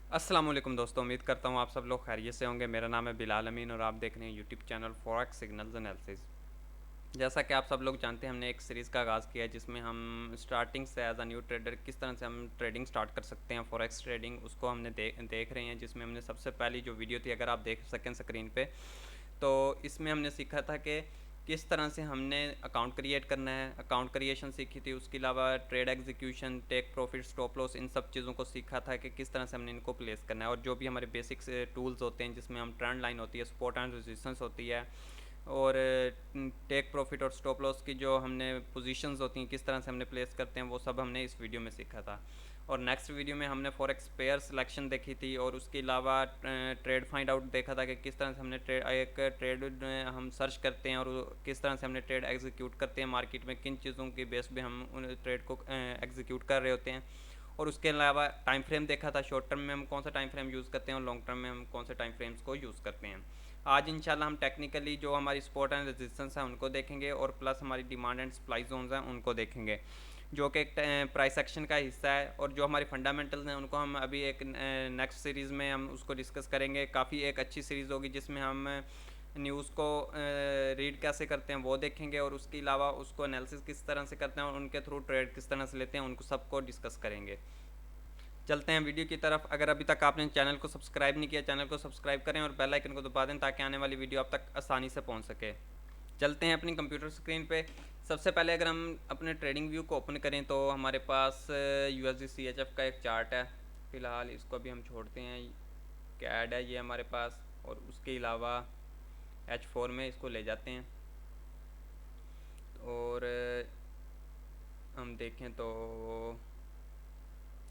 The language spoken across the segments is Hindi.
अस्सलाम वालेकुम दोस्तों, उम्मीद करता हूँ आप सब लोग खैरियत से होंगे। मेरा नाम है बिलाल अमीन और आप देख रहे हैं YouTube channel forex signals analysis. जैसा कि आप सब लोग जानते हैं, हमने एक सीरीज़ का आगाज़ किया है जिसमें हम स्टार्टिंग से एज अ न्यू ट्रेडर किस तरह से हम ट्रेडिंग स्टार्ट कर सकते हैं, फॉरेक्स ट्रेडिंग, उसको हमने देख रहे हैं। जिसमें हमने सबसे पहली जो वीडियो थी, अगर आप देख सकें स्क्रीन पे, तो इसमें हमने सीखा था कि किस तरह से हमने अकाउंट क्रिएट करना है, अकाउंट क्रिएशन सीखी थी। उसके अलावा trade execution, take profit, stop loss, इन सब चीज़ों को सीखा था कि किस तरह से हमने इनको प्लेस करना है। और जो भी हमारे बेसिक्स टूल्स होते हैं जिसमें हम ट्रेंड लाइन होती है, सपोर्ट एंड रेजिस्टेंस होती है, और टेक प्रॉफिट और स्टॉप लॉस की जो हमने पोजीशंस होती हैं किस तरह से हमने प्लेस करते हैं, वो सब हमने इस वीडियो में सीखा था। और नेक्स्ट वीडियो में हमने फॉरेक्स पेयर सिलेक्शन देखी थी, और उसके अलावा ट्रेड फाइंड आउट देखा था कि किस तरह से हमने एक ट्रेड हम सर्च करते हैं और किस तरह से हमने ट्रेड एग्जीक्यूट करते हैं मार्केट में, किन चीज़ों के बेस पे हम उन ट्रेड को एग्जीक्यूट कर रहे होते हैं। और उसके अलावा टाइम फ्रेम देखा था, शॉर्ट टर्म में हम कौन सा टाइम फ्रेम यूज़ करते हैं और लॉन्ग टर्म में हम कौन से टाइम फ्रेम्स को यूज़ करते हैं। आज इंशाल्लाह हम टेक्निकली जो हमारी सपोर्ट एंड रेजिस्टेंस है उनको देखेंगे, और प्लस हमारी डिमांड एंड सप्लाई जोन्स हैं उनको देखेंगे, जो कि एक प्राइस एक्शन का हिस्सा है। और जो हमारी फंडामेंटल्स हैं उनको हम अभी एक नेक्स्ट सीरीज़ में हम उसको डिस्कस करेंगे। काफ़ी एक अच्छी सीरीज़ होगी जिसमें हम न्यूज़ को रीड कैसे करते हैं वो देखेंगे, और उसके अलावा उसको एनालिसिस किस तरह से करते हैं और उनके थ्रू ट्रेड किस तरह से लेते हैं, उनको सबको डिस्कस करेंगे। चलते हैं वीडियो की तरफ। अगर अभी तक आपने चैनल को सब्सक्राइब नहीं किया, चैनल को सब्सक्राइब करें और बेल आइकन को दबा दें ताकि आने वाली वीडियो आप तक आसानी से पहुंच सके। चलते हैं अपनी कंप्यूटर स्क्रीन पे। सबसे पहले अगर हम अपने ट्रेडिंग व्यू को ओपन करें तो हमारे पास USD CHF का एक चार्ट है। फ़िलहाल इसको अभी हम छोड़ते हैं। कैड है ये हमारे पास, और उसके अलावा H4 में इसको ले जाते हैं, और हम देखें तो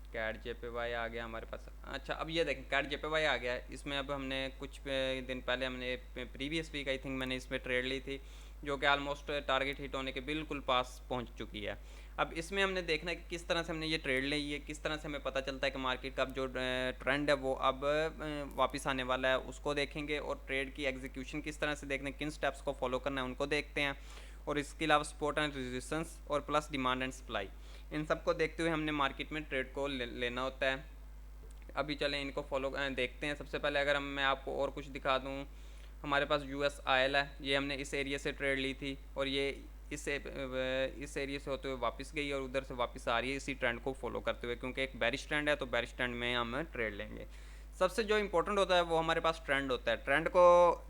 कैड JPY आ गया हमारे पास। अच्छा, अब ये देखें कैड JPY आ गया है। इसमें अब हमने कुछ दिन पहले हमने प्रीवियस वीक आई थिंक मैंने इसमें ट्रेड ली थी, जो कि ऑलमोस्ट टारगेट हिट होने के बिल्कुल पास पहुंच चुकी है। अब इसमें हमने देखना है कि किस तरह से हमने ये ट्रेड ली है, किस तरह से हमें पता चलता है कि मार्केट का अब जो ट्रेंड है वो अब वापस आने वाला है, उसको देखेंगे। और ट्रेड की एग्जीक्यूशन किस तरह से देखना है, किन स्टेप्स को फॉलो करना है, उनको देखते हैं। और इसके अलावा सपोर्ट एंड रेजिस्टेंस और प्लस डिमांड एंड सप्लाई, इन सब को देखते हुए हमने मार्केट में ट्रेड को लेना होता है। अभी चलें इनको फॉलो देखते हैं। सबसे पहले अगर मैं आपको और कुछ दिखा दूँ, हमारे पास US आयल है, ये हमने इस एरिया से ट्रेड ली थी, और ये इस एरिया से होते हुए वापस गई और उधर से वापस आ रही है इसी ट्रेंड को फॉलो करते हुए, क्योंकि एक बेरिश ट्रेंड है तो बेरिश ट्रेंड में हम ट्रेड लेंगे। सबसे जो इंपॉर्टेंट होता है वो हमारे पास ट्रेंड होता है। ट्रेंड को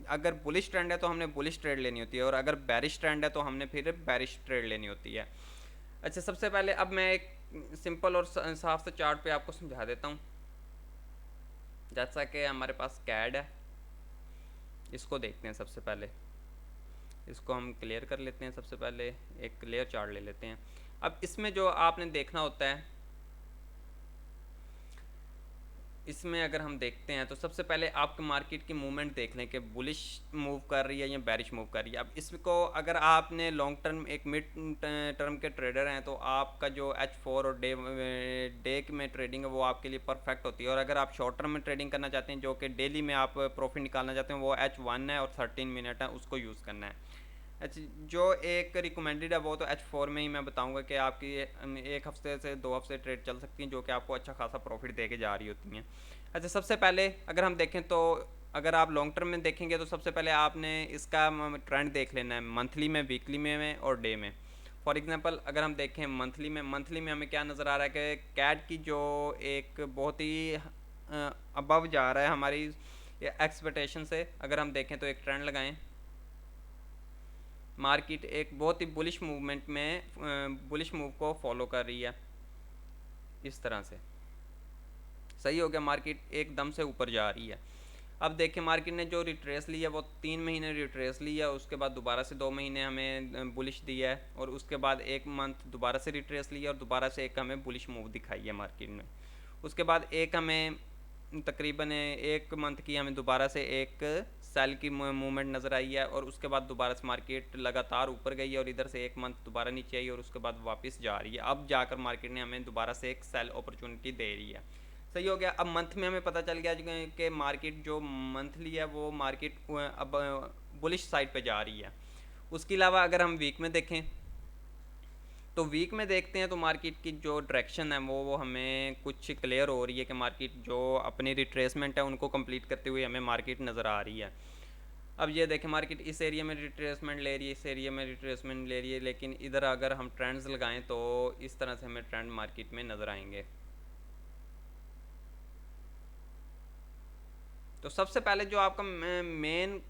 अगर बुलिश ट्रेंड है तो हमने बुलिश ट्रेड लेनी होती है, और अगर बेरिश ट्रेंड है तो हमने फिर बेरिश ट्रेड लेनी होती है। अच्छा, सबसे पहले अब मैं एक सिंपल और साफ से चार्ट पे आपको समझा देता हूँ। जैसा कि हमारे पास कैड है, इसको देखते हैं। सबसे पहले इसको हम क्लियर कर लेते हैं। सबसे पहले एक क्लियर चार्ट ले लेते हैं। अब इसमें जो आपने देखना होता है, इसमें अगर हम देखते हैं तो सबसे पहले आपके मार्केट की मूवमेंट देख लें कि बुलिश मूव कर रही है या बेरिश मूव कर रही है। अब इसको अगर आपने लॉन्ग टर्म एक मिड टर्म के ट्रेडर हैं तो आपका जो H4 और डे में ट्रेडिंग है वो आपके लिए परफेक्ट होती है। और अगर आप शॉर्ट टर्म में ट्रेडिंग करना चाहते हैं, जो कि डेली में आप प्रॉफिट निकालना चाहते हैं, वो H1 है और 13 मिनट है, उसको यूज़ करना है। अच्छा, जो एक रिकमेंडेड है वो तो H4 में ही मैं बताऊंगा कि आपकी एक हफ्ते से 2 हफ्ते ट्रेड चल सकती हैं, जो कि आपको अच्छा खासा प्रॉफिट दे के जा रही होती हैं। अच्छा, सबसे पहले अगर हम देखें तो अगर आप लॉन्ग टर्म में देखेंगे तो सबसे पहले आपने इसका ट्रेंड देख लेना है, मंथली में, वीकली में और डे में। फॉर एग्जांपल अगर हम देखें मंथली में हमें क्या नज़र आ रहा है कि कैट की जो एक बहुत ही अबव जा रहा है हमारी एक्सपेक्टेशन से। अगर हम देखें तो एक ट्रेंड लगाएं, मार्केट एक बहुत ही बुलिश मूवमेंट में बुलिश मूव को फॉलो कर रही है इस तरह से। सही हो गया, मार्केट एकदम से ऊपर जा रही है। अब देखें मार्केट ने जो रिट्रेस ली है वो 3 महीने रिट्रेस ली है, उसके बाद दोबारा से 2 महीने हमें बुलिश दिया है, और उसके बाद 1 मंथ दोबारा से रिट्रेस लिया और दोबारा से एक हमें बुलिश मूव दिखाई है मार्केट में। उसके बाद एक हमें तकरीबन 1 मंथ की हमें दोबारा से एक सेल की मूवमेंट नज़र आई है, और उसके बाद दोबारा से मार्केट लगातार ऊपर गई है और इधर से 1 मंथ दोबारा नीचे आई और उसके बाद वापस जा रही है। अब जाकर मार्केट ने हमें दोबारा से एक सेल अपॉर्चुनिटी दे रही है। सही हो गया। अब मंथ में हमें पता चल गया कि मार्केट जो मंथली है वो मार्केट अब बुलिश साइड पे जा रही है। उसके अलावा अगर हम वीक में देखें तो वीक में देखते हैं तो मार्केट की जो डायरेक्शन है वो हमें कुछ क्लियर हो रही है कि मार्केट जो अपनी रिट्रेसमेंट है उनको कंप्लीट करते हुए हमें मार्केट नज़र आ रही है। अब ये देखें मार्केट इस एरिया में रिट्रेसमेंट ले रही है, इस एरिया में रिट्रेसमेंट ले रही है, लेकिन इधर अगर हम ट्रेंड्स लगाएं तो इस तरह से हमें ट्रेंड मार्केट में नज़र आएंगे। तो सबसे पहले जो आपका मेन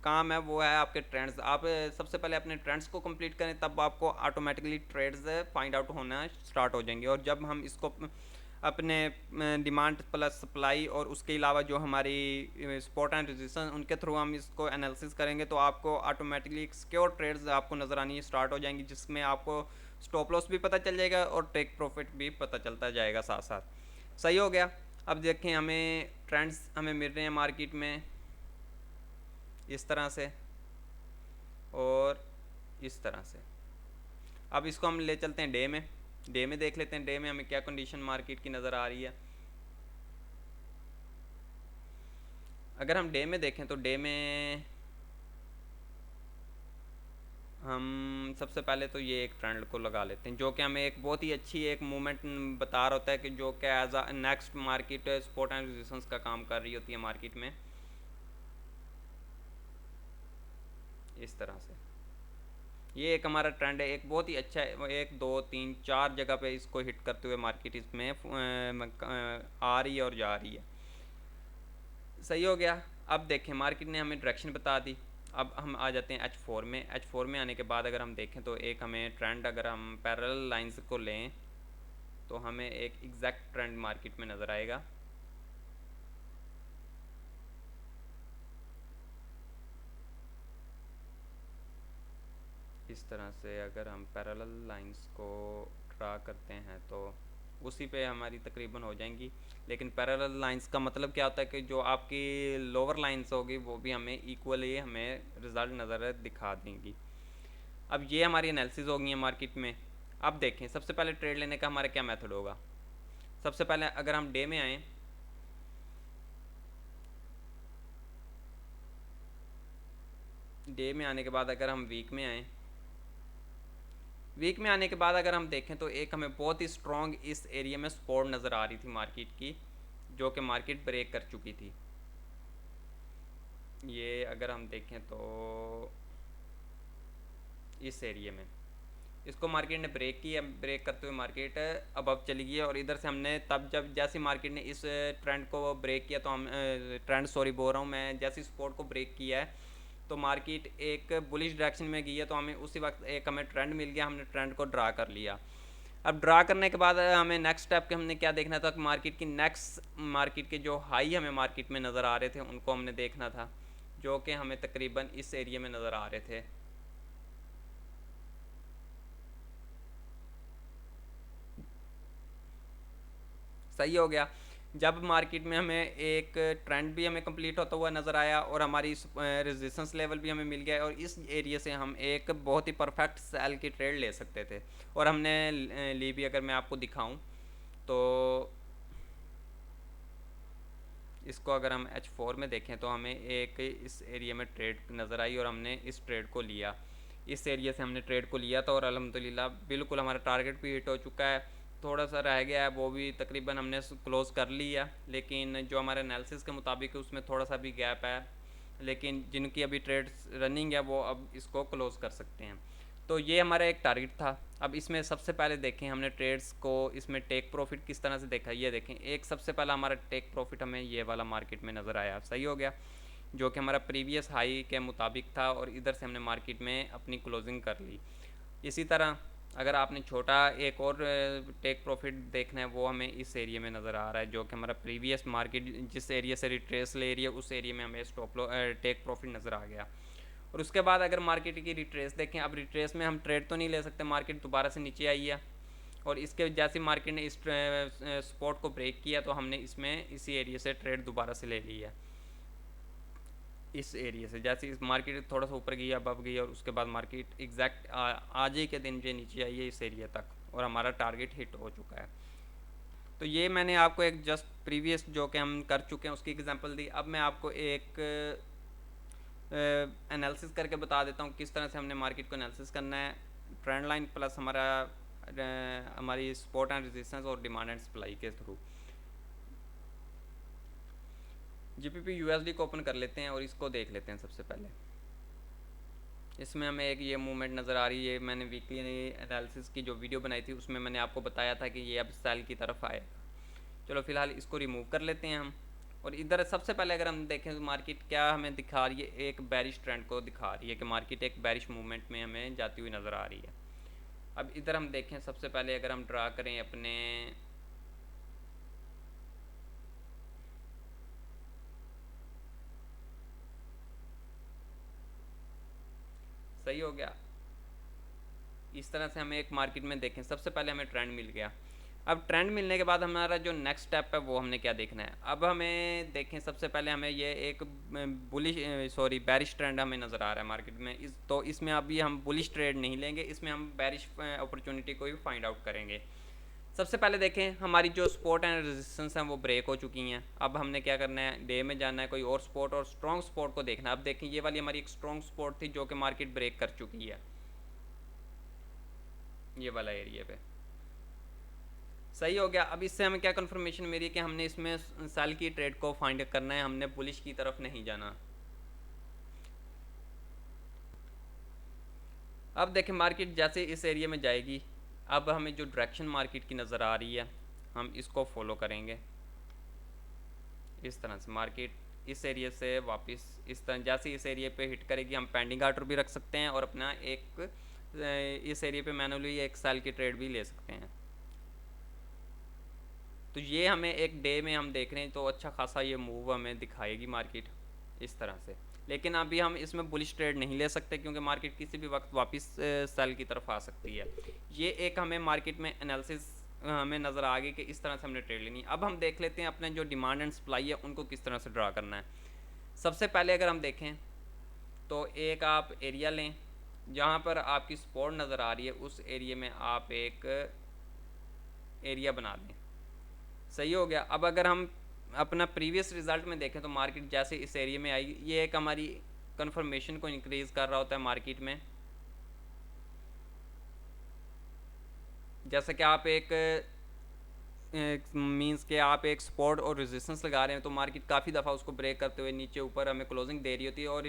काम है वो है आपके ट्रेंड्स। आप सबसे पहले अपने ट्रेंड्स को कंप्लीट करें, तब आपको ऑटोमेटिकली ट्रेड्स फाइंड आउट होना स्टार्ट हो जाएंगे। और जब हम इसको अपने डिमांड प्लस सप्लाई और उसके अलावा जो हमारी सपोर्ट एंड रेजिस्टेंस उनके थ्रू हम इसको एनालिसिस करेंगे तो आपको ऑटोमेटिकली सिक्योर ट्रेड्स आपको नज़र आनी स्टार्ट हो जाएंगी, जिसमें आपको स्टॉप लॉस भी पता चल जाएगा और टेक प्रॉफिट भी पता चलता जाएगा साथ साथ। सही हो गया। अब देखें हमें ट्रेंड्स हमें मिल रहे हैं मार्केट में इस तरह से और इस तरह से। अब इसको हम ले चलते हैं डे में देख लेते हैं डे में हमें क्या कंडीशन मार्केट की नज़र आ रही है। अगर हम डे में देखें तो डे में हम सबसे पहले तो ये एक ट्रेंड को लगा लेते हैं जो कि हमें एक बहुत ही अच्छी एक मूवमेंट बता रहा होता है कि जो कि as a next market support and resistance का काम कर रही होती है मार्केट में इस तरह से। ये एक हमारा ट्रेंड है, एक बहुत ही अच्छा है, 1 2 3 4 जगह पे इसको हिट करते हुए मार्केट इसमें आ रही है और जा रही है। सही हो गया। अब देखें मार्केट ने हमें डायरेक्शन बता दी। अब हम आ जाते हैं H4 में। H4 में आने के बाद अगर हम देखें तो एक हमें ट्रेंड अगर हम पैरेलल लाइंस को लें तो हमें एक एग्जैक्ट ट्रेंड मार्केट में नज़र आएगा। इस तरह से अगर हम पैरेलल लाइंस को ड्रा करते हैं तो उसी पे हमारी तकरीबन हो जाएंगी। लेकिन पैरेलल लाइंस का मतलब क्या होता है कि जो आपकी लोअर लाइंस होगी वो भी हमें इक्वली हमें रिज़ल्ट नज़र दिखा देंगी। अब ये हमारी एनालिसिस हो गई है मार्केट में। अब देखें सबसे पहले ट्रेड लेने का हमारा क्या मेथड होगा। सबसे पहले अगर हम डे में आएँ डे में आने के बाद अगर हम वीक में आएँ वीक में आने के बाद अगर हम देखें तो एक हमें बहुत ही स्ट्रॉन्ग इस एरिया में सपोर्ट नज़र आ रही थी मार्केट की जो कि मार्केट ब्रेक कर चुकी थी। ये अगर हम देखें तो इस एरिया में इसको मार्केट ने ब्रेक किया, ब्रेक करते हुए मार्केट अबव चली गई और इधर से हमने तब जब जैसे मार्केट ने इस ट्रेंड को ब्रेक किया तो हम ट्रेंड सॉरी बोल रहा हूँ मैं, जैसे सपोर्ट को ब्रेक किया है तो मार्केट एक बुलिश डायरेक्शन में गई है तो हमें उसी वक्त एक हमें ट्रेंड मिल गया, हमने ट्रेंड को ड्रा कर लिया। अब ड्रा करने के बाद हमें नेक्स्ट स्टेप के हमने क्या देखना था कि मार्केट की नेक्स्ट मार्केट के जो हाई हमें मार्केट में नज़र आ रहे थे उनको हमने देखना था जो कि हमें तकरीबन इस एरिया में नज़र आ रहे थे। सही हो गया। जब मार्केट में हमें एक ट्रेंड भी हमें कंप्लीट होता हुआ नज़र आया और हमारी रेजिस्टेंस लेवल भी हमें मिल गया और इस एरिया से हम एक बहुत ही परफेक्ट सेल की ट्रेड ले सकते थे और हमने ली भी। अगर मैं आपको दिखाऊं तो इसको अगर हम H4 में देखें तो हमें एक इस एरिया में ट्रेड नज़र आई और हमने इस ट्रेड को लिया, इस एरिया से हमने ट्रेड को लिया था और अल्हम्दुलिल्लाह बिल्कुल हमारा टारगेट भी हिट हो चुका है। थोड़ा सा रह गया है वो भी तकरीबन हमने क्लोज़ कर लिया, लेकिन जो हमारे एनालिसिस के मुताबिक उसमें थोड़ा सा भी गैप है, लेकिन जिनकी अभी ट्रेड्स रनिंग है वो अब इसको क्लोज़ कर सकते हैं। तो ये हमारा एक टारगेट था। अब इसमें सबसे पहले देखें हमने ट्रेड्स को इसमें टेक प्रॉफिट किस तरह से देखा। ये देखें एक सबसे पहला हमारा टेक प्रॉफिट हमें ये वाला मार्केट में नज़र आया। सही हो गया, जो कि हमारा प्रीवियस हाई के मुताबिक था और इधर से हमने मार्केट में अपनी क्लोजिंग कर ली। इसी तरह अगर आपने छोटा एक और टेक प्रॉफिट देखना है वो हमें इस एरिया में नज़र आ रहा है जो कि हमारा प्रीवियस मार्केट जिस एरिया से रिट्रेस ले रही है उस एरिया में हमें टेक प्रॉफिट नज़र आ गया। और उसके बाद अगर मार्केट की रिट्रेस देखें, अब रिट्रेस में हम ट्रेड तो नहीं ले सकते, मार्केट दोबारा से नीचे आई है और इसके जैसे मार्केट ने इस स्पॉट को ब्रेक किया तो हमने इसमें इसी एरिया से ट्रेड दोबारा से ले ली है। इस एरिया से जैसे इस मार्केट थोड़ा सा ऊपर गई अब गई और उसके बाद मार्केट एग्जैक्ट आज ही के दिन जो नीचे आई है इस एरिया तक और हमारा टारगेट हिट हो चुका है। तो ये मैंने आपको एक जस्ट प्रीवियस जो कि हम कर चुके हैं उसकी एग्जांपल दी। अब मैं आपको एक एनालिसिस करके बता देता हूँ किस तरह से हमने मार्केट को एनालिसिस करना है। ट्रेंड लाइन प्लस हमारा हमारी सपोर्ट एंड रेजिस्टेंस और डिमांड एंड सप्लाई के थ्रू। जीपीपी यूएसडी को ओपन कर लेते हैं और इसको देख लेते हैं सबसे पहले। इसमें हमें एक ये मूवमेंट नज़र आ रही है। मैंने वीकली एनालिसिस की जो वीडियो बनाई थी उसमें मैंने आपको बताया था कि ये अब सेल की तरफ आएगा। चलो फिलहाल इसको रिमूव कर लेते हैं हम। और इधर सबसे पहले अगर हम देखें तो मार्केट क्या हमें दिखा रही है, एक बैरिश ट्रेंड को दिखा रही है कि मार्केट एक बैरिश मूवमेंट में हमें जाती हुई नज़र आ रही है। अब इधर हम देखें सबसे पहले अगर हम ड्रा करें अपने सही हो गया। इस तरह से हमें एक मार्केट में देखें, सबसे पहले हमें ट्रेंड मिल गया। अब ट्रेंड मिलने के बाद हमारा जो नेक्स्ट स्टेप है वो हमने क्या देखना है। अब हमें देखें सबसे पहले हमें ये एक बैरिश ट्रेंड हमें नज़र आ रहा है मार्केट में। तो इसमें अभी हम बुलिश ट्रेड नहीं लेंगे, इसमें हम बैरिश अपॉर्चुनिटी को भी फाइंड आउट करेंगे। सबसे पहले देखें हमारी जो सपोर्ट एंड रेजिस्टेंस हैं वो ब्रेक हो चुकी हैं। अब हमने क्या करना है, डे में जाना है, कोई और सपोर्ट और स्ट्रॉन्ग सपोर्ट को देखना है। अब देखें ये वाली हमारी एक स्ट्रॉन्ग सपोर्ट थी जो कि मार्केट ब्रेक कर चुकी है, ये वाला एरिया पे सही हो गया। अब इससे हमें क्या कंफर्मेशन मिली कि हमने इसमें सेल की ट्रेड को फाइंड करना है, हमने बुलिश की तरफ नहीं जाना। अब देखें मार्केट जैसे इस एरिया में जाएगी, अब हमें जो डायरेक्शन मार्केट की नज़र आ रही है हम इसको फॉलो करेंगे। इस तरह से मार्केट इस एरिया से वापस इस तरह जैसे इस एरिया पे हिट करेगी हम पेंडिंग आर्डर भी रख सकते हैं और अपना एक इस एरिया पे मैनुअली एक सेल की ट्रेड भी ले सकते हैं। तो ये हमें एक डे में हम देख रहे हैं तो अच्छा खासा ये मूव हमें दिखाएगी मार्केट इस तरह से। लेकिन अभी हम इसमें बुलिश ट्रेड नहीं ले सकते क्योंकि मार्केट किसी भी वक्त वापस सेल की तरफ आ सकती है। ये एक हमें मार्केट में एनालिसिस हमें नज़र आ गई कि इस तरह से हमने ट्रेड लेनी। अब हम देख लेते हैं अपने जो डिमांड एंड सप्लाई है उनको किस तरह से ड्रा करना है। सबसे पहले अगर हम देखें तो एक आप एरिया लें जहाँ पर आपकी सपोर्ट नज़र आ रही है, उस एरिया में आप एक एरिया बना लें। सही हो गया। अब अगर हम अपना प्रीवियस रिजल्ट में देखें तो मार्केट जैसे इस एरिया में आई, ये एक हमारी कंफर्मेशन को इंक्रीज़ कर रहा होता है मार्केट में। जैसे कि आप एक मींस के आप एक सपोर्ट और रेजिस्टेंस लगा रहे हैं तो मार्केट काफ़ी दफ़ा उसको ब्रेक करते हुए नीचे ऊपर हमें क्लोजिंग दे रही होती है। और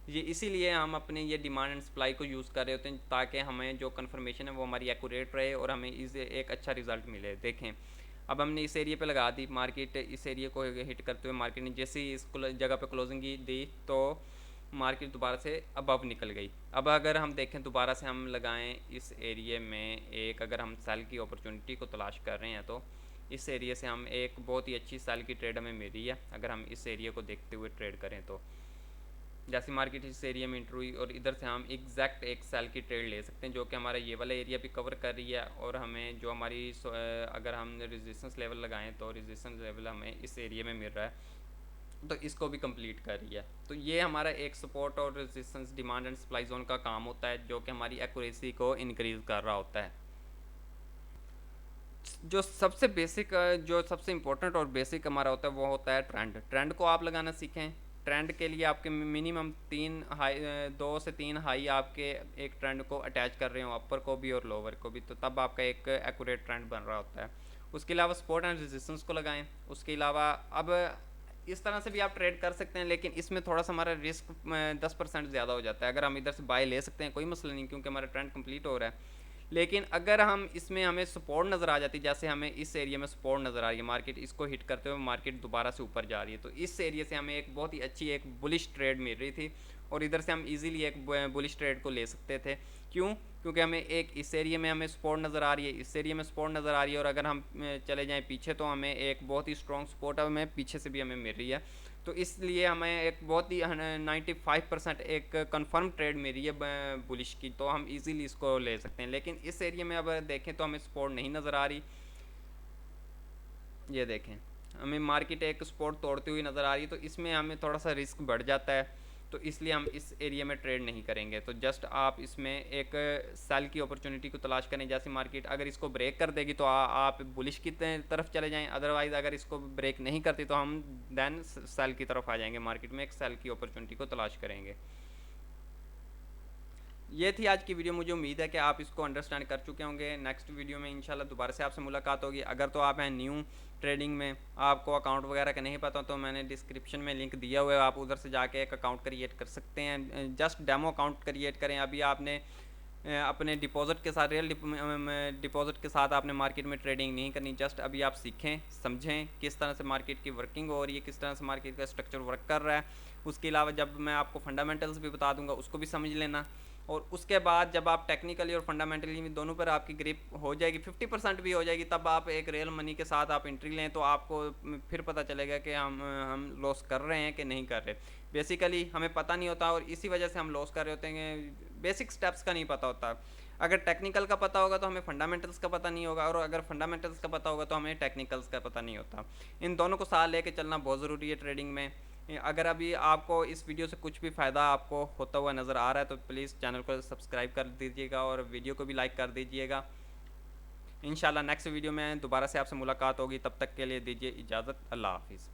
ये इसीलिए हम अपने ये डिमांड एंड सप्लाई को यूज़ कर रहे होते हैं ताकि हमें जो कंफर्मेशन है वो हमारी एक्यूरेट रहे और हमें इसे एक अच्छा रिज़ल्ट मिले। देखें अब हमने इस एरिया पे लगा दी, मार्केट इस एरिया को हिट करते हुए मार्केट ने जैसे ही इस जगह पे क्लोजिंग दी तो मार्केट दोबारा से अबव निकल गई। अब अगर हम देखें दोबारा से हम लगाएं इस एरिया में एक, अगर हम सेल की अपॉर्चुनिटी को तलाश कर रहे हैं तो इस एरिया से हम एक बहुत ही अच्छी सेल की ट्रेड हमें मिल रही है। अगर हम इस एरिया को देखते हुए ट्रेड करें तो जैसे मार्केट इस एरिया में इंटर हुई और इधर से हम एग्जैक्ट एक सेल की ट्रेड ले सकते हैं जो कि हमारा ये वाला एरिया भी कवर कर रही है। और हमें जो हमारी अगर हम रेजिस्टेंस लेवल लगाएं तो रेजिस्टेंस लेवल हमें इस एरिया में मिल रहा है तो इसको भी कंप्लीट कर रही है। तो ये हमारा एक सपोर्ट और resistance demand and supply zone का काम होता है जो कि हमारी एक्यूरेसी को इंक्रीज़ कर रहा होता है। जो सबसे बेसिक जो सबसे इम्पोर्टेंट और बेसिक हमारा होता है वो होता है ट्रेंड। ट्रेंड को आप लगाना सीखें। ट्रेंड के लिए आपके मिनिमम 2 से 3 हाई आपके एक ट्रेंड को अटैच कर रहे हो, अपर को भी और लोअर को भी, तो तब आपका एक एक्यूरेट ट्रेंड बन रहा होता है। उसके अलावा सपोर्ट एंड रेजिस्टेंस को लगाएं। उसके अलावा अब इस तरह से भी आप ट्रेड कर सकते हैं लेकिन इसमें थोड़ा सा हमारा रिस्क 10% ज़्यादा हो जाता है। अगर हम इधर से बाय ले सकते हैं कोई मसला नहीं क्योंकि हमारा ट्रेंड कंप्लीट हो रहा है। लेकिन अगर हम इसमें हमें सपोर्ट नज़र आ जाती है, जैसे हमें इस एरिया में सपोर्ट नज़र आ रही है, मार्केट इसको हिट करते हुए मार्केट दोबारा से ऊपर जा रही है, तो इस एरिया से हमें एक बहुत ही अच्छी एक बुलिश ट्रेड मिल रही थी और इधर से हम इजीली एक बुलिश ट्रेड को ले सकते थे। क्यों? क्योंकि हमें एक इस एरिया में हमें सपोर्ट नज़र आ रही है, इस एरिया में सपोर्ट नज़र आ रही है और अगर हम चले जाएँ पीछे तो हमें एक बहुत ही स्ट्रॉन्ग सपोर्ट हमें पीछे से भी हमें मिल रही है। तो इसलिए हमें एक बहुत ही 95% एक कंफर्म ट्रेड मेरी है बुलिश की, तो हम इजीली इसको ले सकते हैं। लेकिन इस एरिया में अब देखें तो हमें सपोर्ट नहीं नज़र आ रही। ये देखें हमें मार्केट एक सपोर्ट तोड़ती हुई नज़र आ रही है, तो इसमें हमें थोड़ा सा रिस्क बढ़ जाता है, तो इसलिए हम इस एरिया में ट्रेड नहीं करेंगे। तो जस्ट आप इसमें एक सेल की अपॉर्चुनिटी को तलाश करें। जैसे मार्केट अगर इसको ब्रेक कर देगी तो आप बुलिश की तरफ चले जाएं, अदरवाइज़ अगर इसको ब्रेक नहीं करती तो हम देन सेल की तरफ आ जाएंगे, मार्केट में एक सेल की अपॉर्चुनिटी को तलाश करेंगे। ये थी आज की वीडियो। मुझे उम्मीद है कि आप इसको अंडरस्टैंड कर चुके होंगे। नेक्स्ट वीडियो में इंशाल्लाह दोबारा से आपसे मुलाकात होगी। अगर तो आप हैं न्यू ट्रेडिंग में, आपको अकाउंट वगैरह का नहीं पता, तो मैंने डिस्क्रिप्शन में लिंक दिया हुआ है, आप उधर से जाके एक अकाउंट क्रिएट कर सकते हैं। जस्ट डेमो अकाउंट क्रिएट करें। अभी आपने अपने डिपॉजिट के साथ, रियल डिपॉजिट के साथ आपने मार्केट में ट्रेडिंग नहीं करनी। जस्ट अभी आप सीखें, समझें किस तरह से मार्केट की वर्किंग हो रही है, किस तरह से मार्केट का स्ट्रक्चर वर्क कर रहा है। उसके अलावा जब मैं आपको फंडामेंटल्स भी बता दूंगा, उसको भी समझ लेना। और उसके बाद जब आप टेक्निकली और फंडामेंटली दोनों पर आपकी ग्रिप हो जाएगी, 50% भी हो जाएगी, तब आप एक रियल मनी के साथ आप एंट्री लें, तो आपको फिर पता चलेगा कि हम लॉस कर रहे हैं कि नहीं कर रहे। बेसिकली हमें पता नहीं होता और इसी वजह से हम लॉस कर रहे होते हैं। बेसिक स्टेप्स का नहीं पता होता। अगर टेक्निकल का पता होगा तो हमें फंडामेंटल्स का पता नहीं होगा, और अगर फंडामेंटल्स का पता होगा तो हमें टेक्निकल्स का पता नहीं होता। इन दोनों को साथ लेके चलना बहुत ज़रूरी है ट्रेडिंग में। अगर अभी आपको इस वीडियो से कुछ भी फ़ायदा आपको होता हुआ नज़र आ रहा है तो प्लीज़ चैनल को सब्सक्राइब कर दीजिएगा और वीडियो को भी लाइक कर दीजिएगा। इंशाल्लाह नेक्स्ट वीडियो में दोबारा से आपसे मुलाकात होगी। तब तक के लिए दीजिए इजाज़त। अल्लाह हाफिज़।